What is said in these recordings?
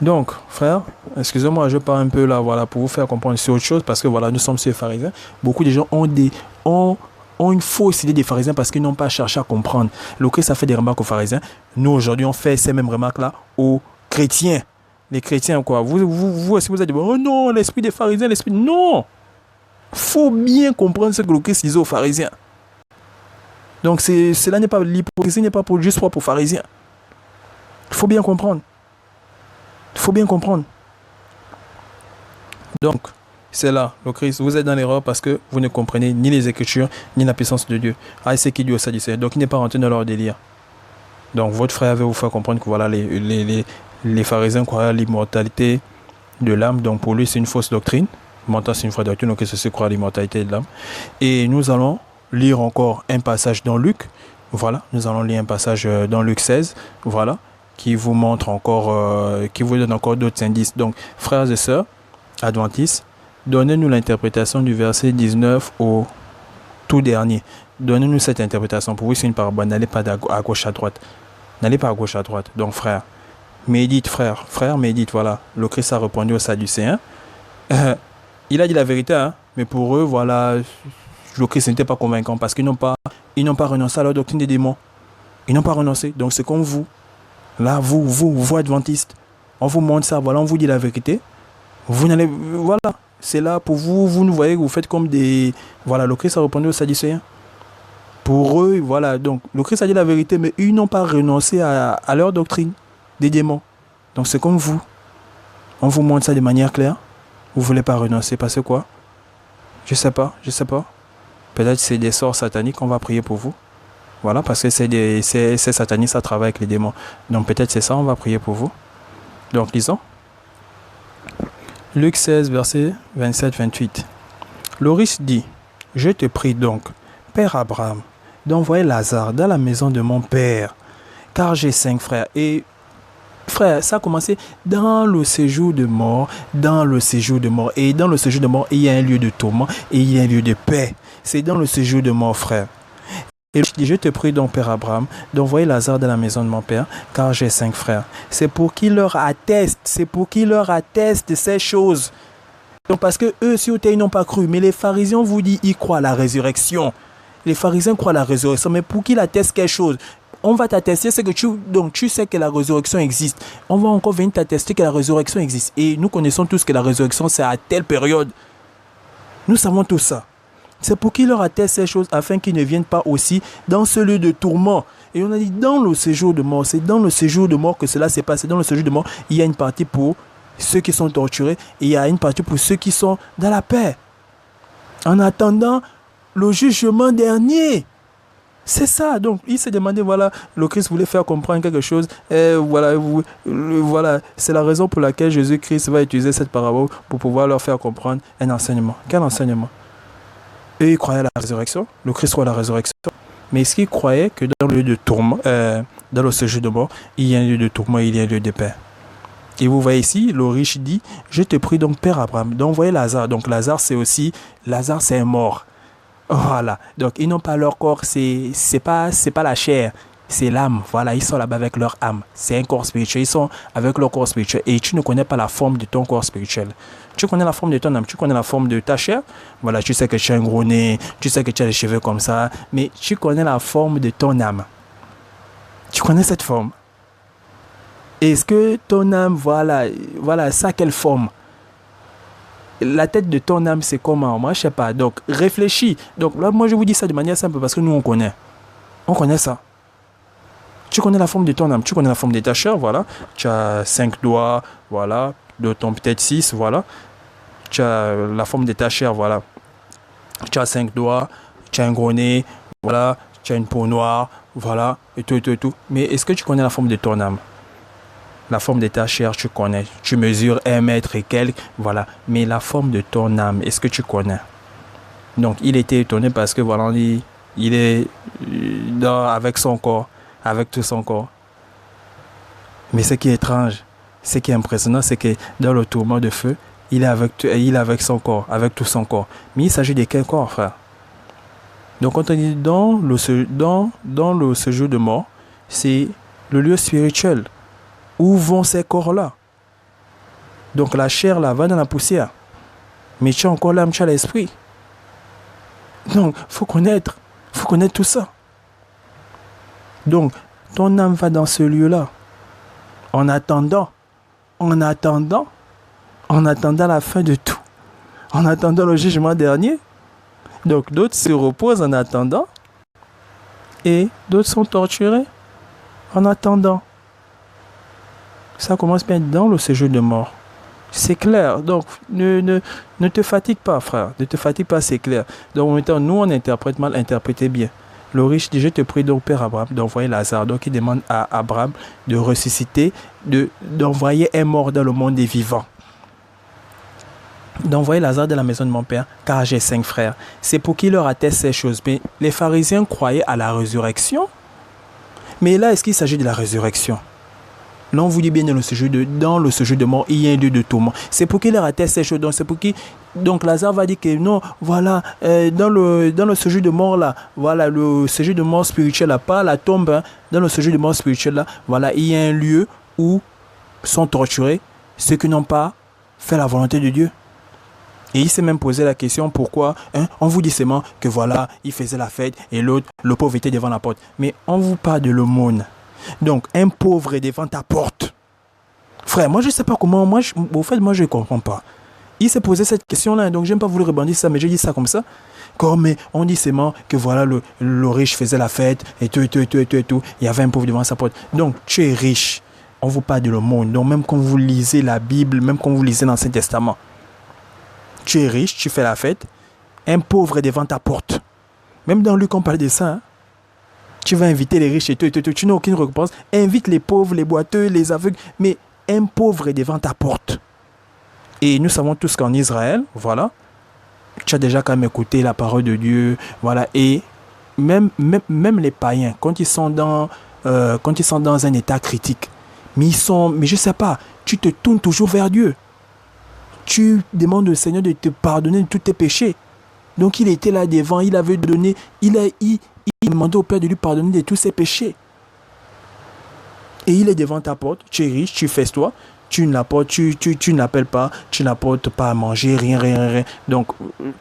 Donc, frère, excusez-moi, je parle un peu là, voilà, pour vous faire comprendre sur autre chose, parce que voilà, nous sommes sur les pharisiens. Beaucoup de gens ont, ont une fausse idée des pharisiens parce qu'ils n'ont pas cherché à comprendre. Le Christ a fait des remarques aux pharisiens. Nous, aujourd'hui, on fait ces mêmes remarques-là aux chrétiens. Les chrétiens, quoi. Vous aussi, vous avez dit, oh non, l'esprit des pharisiens, l'esprit. Non! Faut bien comprendre ce que le Christ disait aux pharisiens. Donc, cela n'est pas, l'hypocrisie n'est pas pour, juste pour pharisiens. Il faut bien comprendre. Il faut bien comprendre. Donc, c'est là, le Christ, vous êtes dans l'erreur parce que vous ne comprenez ni les Écritures, ni la puissance de Dieu. Ah, c'est qui dit au Sadducéen. Donc, il n'est pas rentré dans leur délire. Donc, votre frère veut vous faire comprendre que voilà, les pharisiens croient à l'immortalité de l'âme. Donc, pour lui, c'est une fausse doctrine. Mental, c'est une fausse doctrine. Donc, c'est croire à l'immortalité de l'âme. Et nous allons lire encore un passage dans Luc. Voilà, nous allons lire un passage dans Luc 16. Voilà, qui vous montre encore, qui vous donne encore d'autres indices. Donc, frères et sœurs adventistes, donnez-nous l'interprétation du verset 19 au tout dernier. Donnez-nous cette interprétation. Pour vous, c'est une parabole. N'allez pas à gauche, à droite. N'allez pas à gauche, à droite. Donc, frère, médite, frère. Frère, médite, voilà. Le Christ a répondu aux Sadducéens. Il a dit la vérité, hein. Mais pour eux, voilà, le Christ n'était pas convaincant parce qu'ils n'ont pas renoncé à leur doctrine des démons. Ils n'ont pas renoncé. Donc, c'est comme vous. Là, vous adventistes. On vous montre ça, voilà, on vous dit la vérité. Vous n'allez, voilà, c'est là pour vous, vous nous voyez, vous faites comme des, voilà, le Christ a répondu aux Sadducéens. Pour eux, voilà, donc le Christ a dit la vérité, mais ils n'ont pas renoncé à leur doctrine des démons. Donc c'est comme vous, on vous montre ça de manière claire, vous ne voulez pas renoncer, parce que quoi? Je sais pas. Peut-être c'est des sorts sataniques, on va prier pour vous. Voilà, parce que c'est satanique, ça travaille avec les démons. Donc peut-être c'est ça, on va prier pour vous. Donc lisons. Luc 16, verset 27-28. Loris dit, je te prie donc, Père Abraham, d'envoyer Lazare dans la maison de mon père, car j'ai 5 frères. Et frère, ça a commencé dans le séjour de mort, Et dans le séjour de mort, il y a un lieu de tourment et il y a un lieu de paix. C'est dans le séjour de mort, frère. Et je te prie donc, Père Abraham, d'envoyer Lazare dans la maison de mon père, car j'ai 5 frères. C'est pour qu'il leur atteste ces choses. Donc parce que eux, si ils n'ont pas cru, mais les pharisiens vous disent, ils croient à la résurrection. Les pharisiens croient à la résurrection, mais pour qu'ils attestent quelque chose, on va t'attester, c'est que tu sais que la résurrection existe. On va encore venir t'attester que la résurrection existe. Et nous connaissons tous que la résurrection, c'est à telle période. Nous savons tout ça. C'est pour qu'il leur atteste ces choses afin qu'ils ne viennent pas aussi dans ce lieu de tourment. Et on a dit dans le séjour de mort, c'est dans le séjour de mort que cela s'est passé. Dans le séjour de mort, il y a une partie pour ceux qui sont torturés et il y a une partie pour ceux qui sont dans la paix. En attendant le jugement dernier. C'est ça. Donc, il s'est demandé, voilà, le Christ voulait faire comprendre quelque chose. Et voilà, voilà, c'est la raison pour laquelle Jésus-Christ va utiliser cette parabole pour pouvoir leur faire comprendre un enseignement. Quel enseignement? Eux, ils croyaient à la résurrection. Le Christ croit à la résurrection. Mais est-ce qu'ils croyaient que dans le lieu de tourment, dans le séjour de mort, il y a un lieu de tourment et il y a un lieu de paix? Et vous voyez ici, le riche dit, je te prie donc, Père Abraham, d'envoyer Lazare. Donc Lazare, c'est un mort. Voilà. Donc ils n'ont pas leur corps, c'est pas la chair, c'est l'âme. Voilà, ils sont là-bas avec leur âme. C'est un corps spirituel. Ils sont avec leur corps spirituel. Et tu ne connais pas la forme de ton corps spirituel. Tu connais la forme de ton âme, tu connais la forme de ta chair. Voilà, tu sais que tu as un gros nez, tu sais que tu as les cheveux comme ça. Mais tu connais la forme de ton âme. Tu connais cette forme. Est-ce que ton âme, voilà, ça quelle forme? La tête de ton âme, c'est comment? Moi, je sais pas. Donc, réfléchis. Donc, là, moi, je vous dis ça de manière simple parce que nous, on connaît. On connaît ça. Tu connais la forme de ton âme. Tu connais la forme de ta chair, voilà. Tu as 5 doigts, voilà. De ton peut-être 6, voilà. Tu as la forme de ta chair, voilà. Tu as 5 doigts, tu as un gros nez, voilà. Tu as une peau noire, voilà. Et tout, et tout, et tout. Mais est-ce que tu connais la forme de ton âme? La forme de ta chair, tu connais. Tu mesures 1 mètre et quelques, voilà. Mais la forme de ton âme, est-ce que tu connais? Donc, il était étonné parce que, voilà, il est avec son corps, avec tout son corps. Mais ce qui est étrange, ce qui est impressionnant, c'est que dans le tourment de feu, il est avec son corps, avec tout son corps. Mais il s'agit de quel corps, frère? Donc, quand on dit dans le séjour de mort, c'est le lieu spirituel. Où vont ces corps-là? Donc la chair là va dans la poussière. Mais tu as encore l'âme, tu as l'esprit. Donc, faut connaître tout ça. Donc, ton âme va dans ce lieu-là. En attendant la fin de tout. En attendant le jugement dernier. Donc, d'autres se reposent en attendant. Et d'autres sont torturés en attendant. Ça commence bien dans le séjour de mort. C'est clair. Donc, ne te fatigue pas, frère. Ne te fatigue pas, c'est clair. Donc, en même temps, nous, on interprète mal, interprétez bien. Le riche dit, je te prie donc, Père Abraham, d'envoyer Lazare. Donc, il demande à Abraham de ressusciter, d'envoyer un mort dans le monde des vivants. D'envoyer Lazare dans la maison de mon père, car j'ai 5 frères. C'est pour qu'il leur atteste ces choses. Mais les pharisiens croyaient à la résurrection. Mais là, est-ce qu'il s'agit de la résurrection? Là, on vous dit bien dans le séjour de mort, il y a un lieu de tourment. C'est pour qu'il leur atteste ces choses. Donc, c'est pour qu'il... Donc, Lazare va dire que non, voilà, dans le séjour de mort là, voilà, le séjour de mort spirituel là, pas la tombe, hein, dans le séjour de mort spirituel là, voilà, il y a un lieu où sont torturés ceux qui n'ont pas fait la volonté de Dieu. Et il s'est même posé la question pourquoi, hein, on vous dit seulement que voilà, il faisait la fête et l'autre, le pauvre était devant la porte. Mais on vous parle de l'aumône. Donc, un pauvre est devant ta porte. Frère, moi je ne sais pas comment, au fait, moi je ne comprends pas. Il s'est posé cette question-là, donc je n'aime pas voulu rebondir ça, mais je dis ça comme ça. Comme on dit seulement que voilà, le riche faisait la fête et tout. Il y avait un pauvre devant sa porte. Donc, tu es riche. On vous parle de l'aumône. Donc, même quand vous lisez la Bible, même quand vous lisez l'Ancien Testament, tu es riche, tu fais la fête, un pauvre est devant ta porte. Même dans Luc, on parle de ça. Hein? Tu vas inviter les riches et tout. Tu n'as aucune récompense. Invite les pauvres, les boiteux, les aveugles. Mais un pauvre est devant ta porte. Et nous savons tous qu'en Israël, voilà, tu as déjà quand même écouté la parole de Dieu. Voilà, et même les païens, quand ils sont dans un état critique, mais je ne sais pas, tu te tournes toujours vers Dieu. Tu demandes au Seigneur de te pardonner de tous tes péchés. Donc il était là devant, il avait donné, il demandait au Père de lui pardonner de tous ses péchés. Et il est devant ta porte, tu es riche, tu fais-toi, tu ne l'appelles pas, tu n'apportes pas à manger, rien. Donc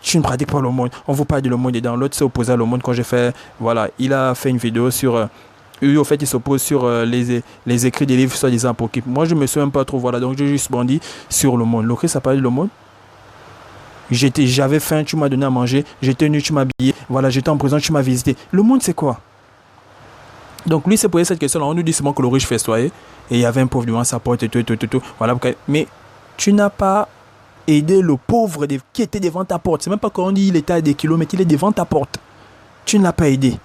tu ne pratiques pas l'aumône. On vous parle de l'aumône dedans. L'autre s'est opposé à l'aumône quand j'ai fait, voilà, il a fait une vidéo sur... au fait, il s'oppose sur les écrits des livres soi-disant apocryphes. Moi, je ne me souviens pas trop, voilà. Donc, j'ai juste bondi sur l'aumône. Le Christ a parlé de l'aumône. J'avais faim, tu m'as donné à manger. J'étais nu, tu m'as habillé. Voilà, j'étais en prison, tu m'as visité. L'aumône, c'est quoi? Donc, lui s'est posé cette question-là. On nous dit seulement que le riche festoyait. Et il y avait un pauvre devant sa porte et tout. Voilà. Mais tu n'as pas aidé le pauvre qui était devant ta porte. C'est même pas qu'on dit qu'il était à des kilomètres, il est devant ta porte. Tu ne l'as pas aidé.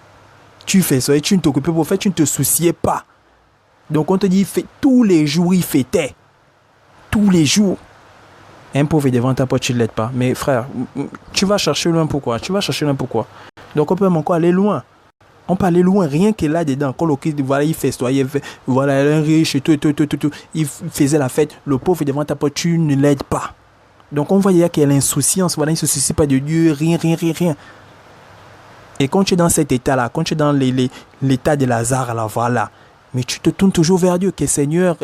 Tu fais ça et tu ne t'occupais pas, en fait, tu ne te souciais pas. Donc on te dit, tous les jours, il fêtait. Tous les jours. Un pauvre est devant ta porte, tu ne l'aides pas. Mais frère, tu vas chercher loin pourquoi? Donc on peut même encore aller loin. On peut aller loin, rien que là-dedans. Quand le Christ, voilà, il festoyait, voilà, un riche et tout. Il faisait la fête. Le pauvre est devant ta porte, tu ne l'aides pas. Donc on voit qu'il y a l'insouciance, voilà, il ne se soucie pas de Dieu, rien. Et quand tu es dans cet état-là, quand tu es dans l'état de Lazare, là, voilà, mais tu te tournes toujours vers Dieu, que Seigneur...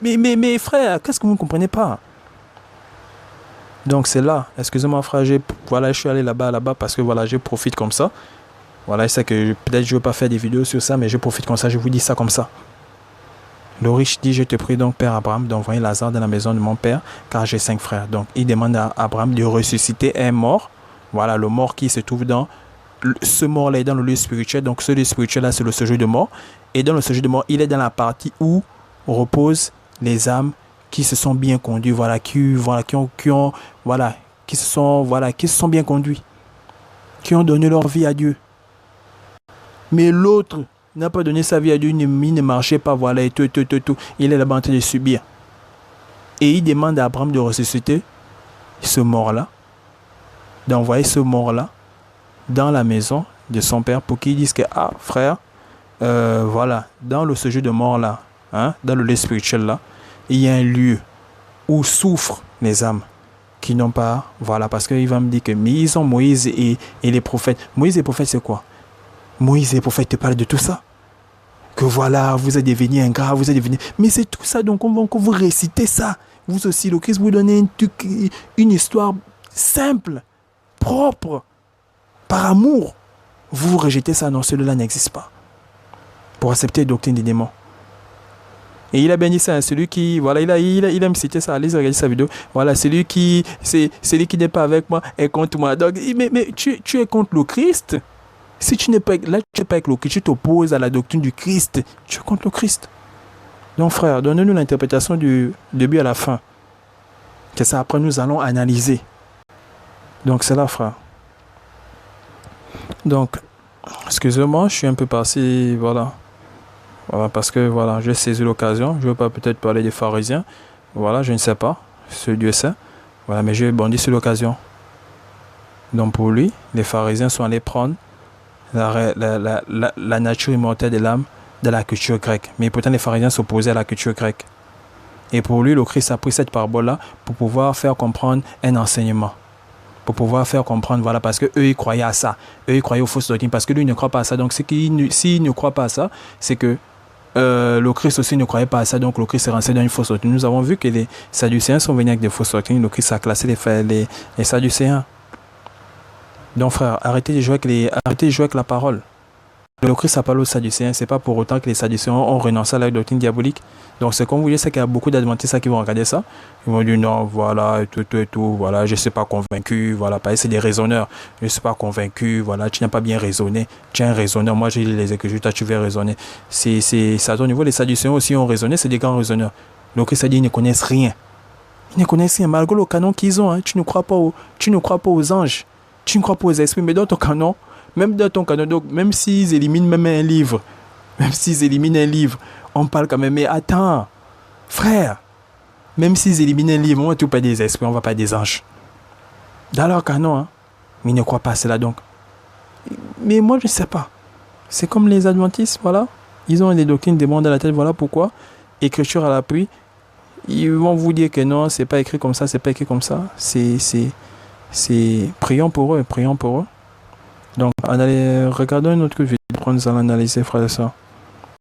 Mais frère, qu'est-ce que vous ne comprenez pas? Donc c'est là, excusez-moi frère, voilà, je suis allé là-bas, parce que voilà, je profite comme ça. Voilà, je sais que peut-être je ne veux pas faire des vidéos sur ça, mais je profite comme ça, je vous dis ça comme ça. Le riche dit, je te prie donc, Père Abraham, d'envoyer Lazare dans la maison de mon père, car j'ai 5 frères. Donc il demande à Abraham de ressusciter un mort. Voilà, le mort qui se trouve dans... Ce mort-là est dans le lieu spirituel. Donc ce lieu spirituel-là, c'est le séjour de mort. Et dans le séjour de mort, il est dans la partie où reposent les âmes qui se sont bien conduits, voilà, qui se sont bien conduits, qui ont donné leur vie à Dieu. Mais l'autre n'a pas donné sa vie à Dieu, il ne marchait pas, voilà, et tout. Il est là-bas en train de subir. Et il demande à Abraham de ressusciter ce mort-là, d'envoyer ce mort-là dans la maison de son père pour qu'il dise que, ah, frère, voilà, dans le séjour de mort là, hein, dans le lieu spirituel là, il y a un lieu où souffrent les âmes qui n'ont pas, voilà, parce qu'il va me dire que, mais ils ont Moïse et les prophètes. Moïse et les prophètes, c'est quoi? Moïse et les prophètes te parlent de tout ça. Que voilà, vous êtes devenus ingrats, vous êtes devenus... Mais c'est tout ça, donc on va vous réciter ça. Vous aussi, le Christ vous donne une histoire simple, propre, par amour. Vous rejetez ça, non, celui-là n'existe pas. Pour accepter la doctrine des démons. Et il a bien dit ça, celui qui, voilà, il aime citer ça, allez regarder sa vidéo. Voilà, celui qui n'est pas avec moi est contre moi. Donc, mais tu es contre le Christ. Si tu n'es pas, là, tu n'es pas avec le Christ, tu t'opposes à la doctrine du Christ. Tu es contre le Christ. Donc, frère, donne-nous l'interprétation du début à la fin. Que ça, après, nous allons analyser. Donc, c'est là, frère. Donc, excusez-moi, je suis un peu passé, voilà. Voilà, parce que voilà, j'ai saisi l'occasion. Je ne veux pas peut-être parler des pharisiens. Voilà, je ne sais pas. Ce Dieu sait. Voilà, mais j'ai bondi sur l'occasion. Donc pour lui, les pharisiens sont allés prendre la nature immortelle de l'âme de la culture grecque. Mais pourtant, les pharisiens s'opposaient à la culture grecque. Et pour lui, le Christ a pris cette parabole-là pour pouvoir faire comprendre un enseignement. Pour pouvoir faire comprendre, voilà, parce qu'eux, ils croyaient à ça. Eux, ils croyaient aux fausses doctrines, parce que lui, il ne croit pas à ça. Donc, s'il ne croit pas à ça, c'est que le Christ aussi ne croyait pas à ça, donc le Christ est rentré dans une fausse doctrine. Nous avons vu que les Sadducéens sont venus avec des fausses doctrines. Le Christ a classé les Sadducéens. Donc frère, arrêtez de jouer avec la parole. Le Christ a parlé aux Sadducéens, c'est pas pour autant que les Sadducéens ont renoncé à la doctrine diabolique. Donc c'est comme vous dites, c'est qu'il y a beaucoup d'adventistes qui vont regarder ça. Ils vont dire non, voilà, et tout, voilà, je ne suis pas convaincu, voilà, parce que c'est des raisonneurs. Je ne suis pas convaincu, voilà, tu n'as pas bien raisonné. Tu es un raisonneur, moi j'ai les écritures, toi tu veux raisonner. C'est à ton niveau, les Sadducéens aussi ont raisonné, c'est des grands raisonneurs. Le Christ a dit, ils ne connaissent rien. Ils ne connaissent rien, malgré le canon qu'ils ont, hein, tu ne crois pas aux anges, tu ne crois pas aux esprits, mais dans ton canon, donc même s'ils éliminent même un livre, on parle quand même, mais attends, frère, même s'ils éliminent un livre, on va tout pas des esprits, on va pas des anges. Dans leur canon, hein, mais ils ne croient pas à cela donc. Mais moi je ne sais pas. C'est comme les adventistes, voilà. Ils ont des doctrines des mondes dans la tête, voilà pourquoi. Écriture à l'appui, ils vont vous dire que non, c'est pas écrit comme ça, c'est pas écrit comme ça. Prions pour eux. Donc, regardons une autre vidéo pour nous analyser, frère et sœurs.